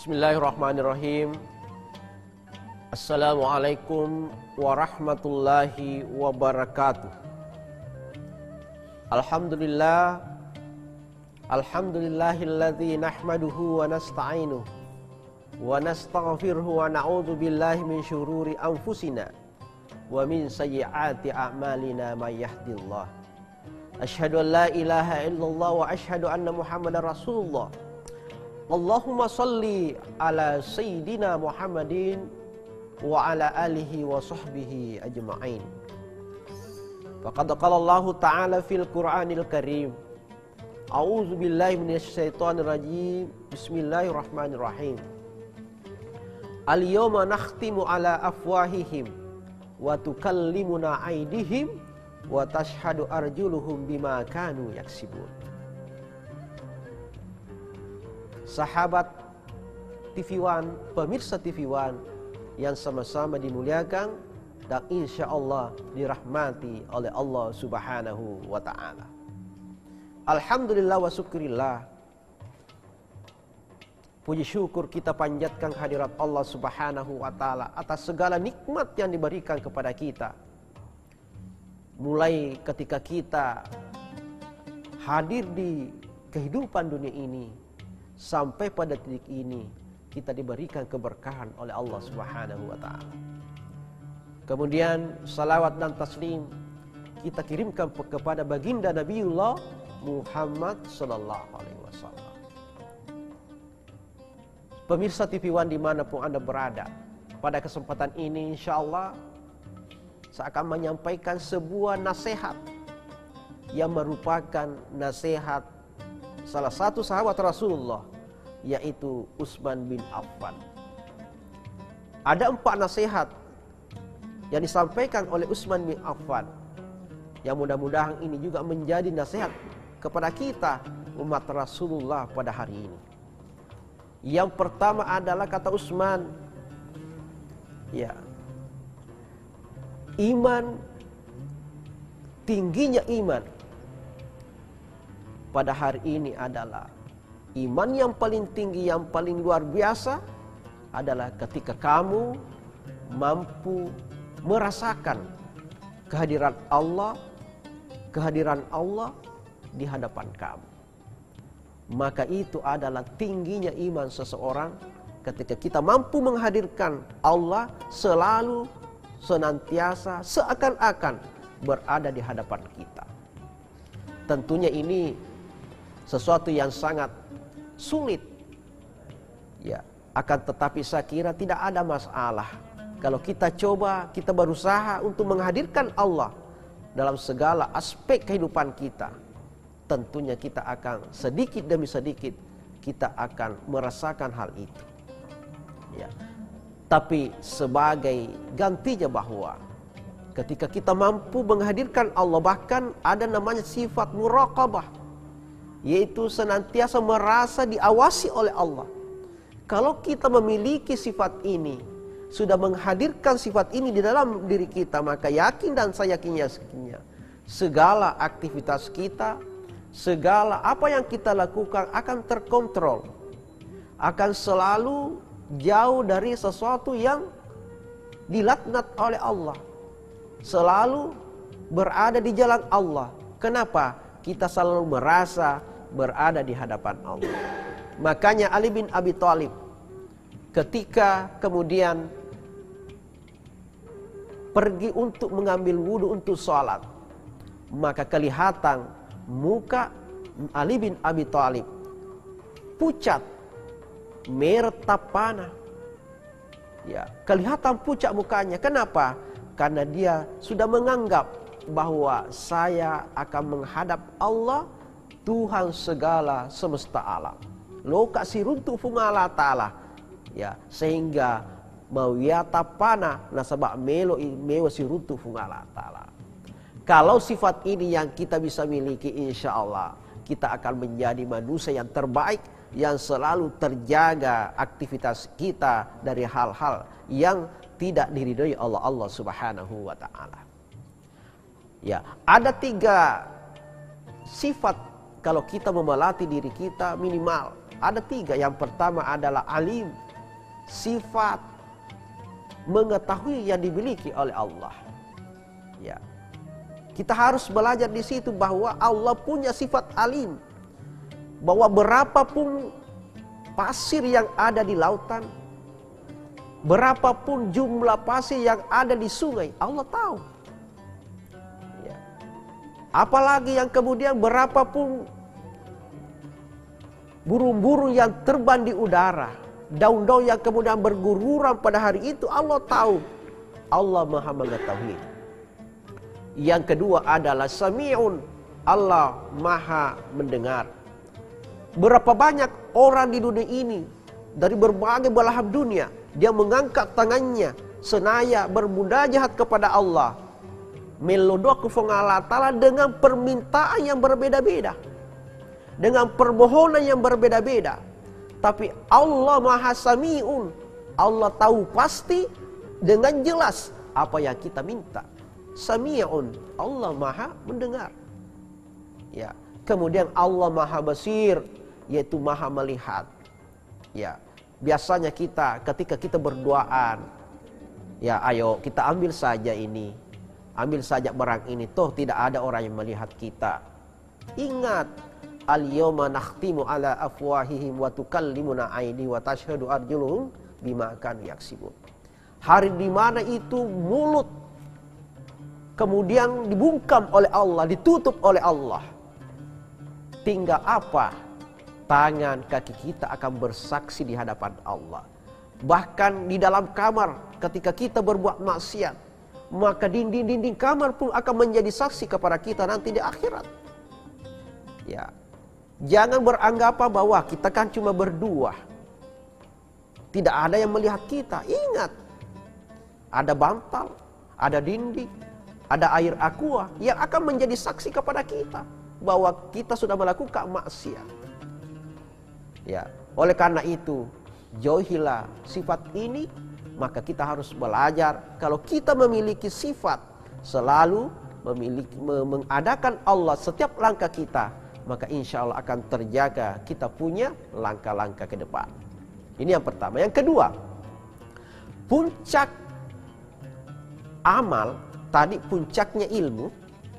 Bismillahirrahmanirrahim. Assalamualaikum warahmatullahi wabarakatuh. Alhamdulillah. Alhamdulillahilladzi nahmaduhu wa nasta'inuhu wa nastaghfiruhu wa na'udzu billahi min syururi anfusina wa min sayyiati a'malina may yahdihillah. Asyhadu an la ilaha illallah wa asyhadu anna Muhammadar Rasulullah. Allahumma salli ala Sayyidina Muhammadin wa ala alihi wa sahbihi ajma'in. Faqad qala Allah Ta'ala fil Qur'anil Karim. A'udzu billahi minasyaitonir rajim. Bismillahirrahmanirrahim. Al-yawma nakhtimu ala afwahihim wa tukallimuna aydihim wa tashhadu arjuluhum bima kanu yaksibun. Sahabat TV One, pemirsa TV One yang sama-sama dimuliakan dan insya Allah dirahmati oleh Allah Subhanahu wa Ta'ala. Alhamdulillah wa syukurillah. Puji syukur kita panjatkan kehadirat Allah Subhanahu wa Ta'ala atas segala nikmat yang diberikan kepada kita. Mulai ketika kita hadir di kehidupan dunia ini sampai pada titik ini kita diberikan keberkahan oleh Allah Subhanahu wa Ta'ala. Kemudian salawat dan taslim kita kirimkan kepada baginda Nabiullah Muhammad sallallahu alaihi wasallam. Pemirsa TV One dimanapun Anda berada, pada kesempatan ini insyaallah saya akan menyampaikan sebuah nasihat yang merupakan nasihat salah satu sahabat Rasulullah, yaitu Utsman bin Affan. Ada 4 nasihat yang disampaikan oleh Utsman bin Affan, yang mudah-mudahan ini juga menjadi nasihat kepada kita umat Rasulullah pada hari ini. Yang pertama adalah kata Utsman, ya, iman, tingginya iman pada hari ini adalah iman yang paling tinggi, yang paling luar biasa adalah ketika kamu mampu merasakan kehadiran Allah di hadapan kamu. Maka itu adalah tingginya iman seseorang ketika kita mampu menghadirkan Allah selalu, senantiasa, seakan-akan berada di hadapan kita. Tentunya ini sesuatu yang sangat sulit, ya. Akan tetapi saya kira tidak ada masalah kalau kita coba, kita berusaha untuk menghadirkan Allah dalam segala aspek kehidupan kita. Tentunya kita akan sedikit demi sedikit kita akan merasakan hal itu, ya. Tapi sebagai gantinya bahwa ketika kita mampu menghadirkan Allah, bahkan ada namanya sifat muraqabah, yaitu senantiasa merasa diawasi oleh Allah. Kalau kita memiliki sifat ini, sudah menghadirkan sifat ini di dalam diri kita, maka yakin dan saya yakinnya segala aktivitas kita, segala apa yang kita lakukan akan terkontrol, akan selalu jauh dari sesuatu yang dilaknat oleh Allah, selalu berada di jalan Allah. Kenapa? Kita selalu merasa berada di hadapan Allah. Makanya Ali bin Abi Thalib ketika kemudian pergi untuk mengambil wudhu untuk sholat, maka kelihatan muka Ali bin Abi Thalib pucat, meretap panah, ya, kelihatan pucat mukanya. Kenapa? Karena dia sudah menganggap bahwa saya akan menghadap Allah, Tuhan segala semesta alam. Loka siruntu fungala ta'ala, ya, sehingga mawiyata pana nasabak melo siruntu fungala ta'ala. Kalau sifat ini yang kita bisa miliki, insya Allah kita akan menjadi manusia yang terbaik, yang selalu terjaga aktivitas kita dari hal-hal yang tidak diridhoi Allah Subhanahu wa Ta'ala. Ya, ada 3 sifat kalau kita memelatih diri kita minimal Ada 3. Yang pertama adalah alim, sifat mengetahui yang dimiliki oleh Allah. Ya. Kita harus belajar di situ bahwa Allah punya sifat alim. Bahwa berapapun pasir yang ada di lautan, berapapun jumlah pasir yang ada di sungai, Allah tahu. Ya. Apalagi yang kemudian berapapun burung-burung yang terbang di udara, daun-daun yang kemudian berguguran pada hari itu, Allah tahu. Allah Maha mengetahui. Yang kedua adalah Sami'un, Allah Maha mendengar. Berapa banyak orang di dunia ini dari berbagai belahan dunia, dia mengangkat tangannya senaya bermunajat kepada Allah, melodok kepada Allah Ta'ala dengan permintaan yang berbeda-beda, dengan permohonan yang berbeda-beda. Tapi Allah Maha Sami'un, Allah tahu pasti dengan jelas apa yang kita minta. Sami'un, Allah Maha mendengar. Ya, kemudian Allah Maha Basir, yaitu Maha melihat. Ya, biasanya kita ketika kita berduaan, ya ayo kita ambil saja ini, ambil saja barang ini, toh tidak ada orang yang melihat kita. Ingat, al-yawma nakhtimu ala afwahihim wa tukallimuna aydihim wa tashhadu arjuluhum bima kanu yaksibun. Hari di mana itu mulut kemudian dibungkam oleh Allah, ditutup oleh Allah. Tinggal apa? Tangan kaki kita akan bersaksi di hadapan Allah. Bahkan di dalam kamar ketika kita berbuat maksiat, maka dinding-dinding kamar pun akan menjadi saksi kepada kita nanti di akhirat. Ya. Jangan beranggapan bahwa kita kan cuma berdua, tidak ada yang melihat kita. Ingat, ada bantal, ada dinding, ada air aqua yang akan menjadi saksi kepada kita bahwa kita sudah melakukan maksiat. Ya, oleh karena itu, jauhilah sifat ini, maka kita harus belajar kalau kita memiliki sifat selalu mengadakan Allah setiap langkah kita, maka insya Allah akan terjaga kita punya langkah-langkah ke depan. Ini yang pertama. Yang kedua, puncak amal. Tadi puncaknya ilmu,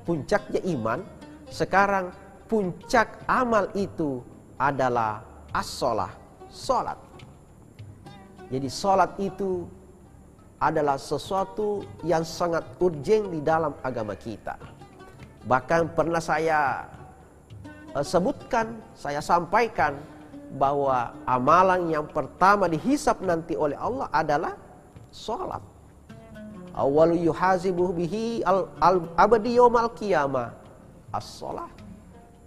puncaknya iman. Sekarang puncak amal itu adalah as-sholah, sholat. Jadi sholat itu adalah sesuatu yang sangat urgen di dalam agama kita. Bahkan pernah saya sebutkan, saya sampaikan bahwa amalan yang pertama dihisab nanti oleh Allah adalah sholat. Awwalu yuhazibuh bihi al-abadi yawmal qiyamah as-sholah.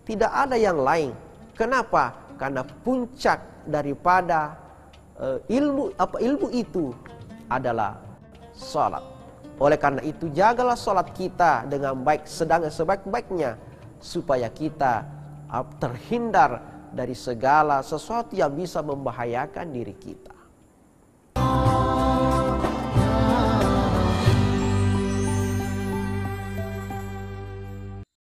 Tidak ada yang lain. Kenapa? Karena puncak daripada ilmu itu adalah sholat. Oleh karena itu jagalah sholat kita dengan baik, sedang sebaik-baiknya, supaya kita terhindar dari segala sesuatu yang bisa membahayakan diri kita.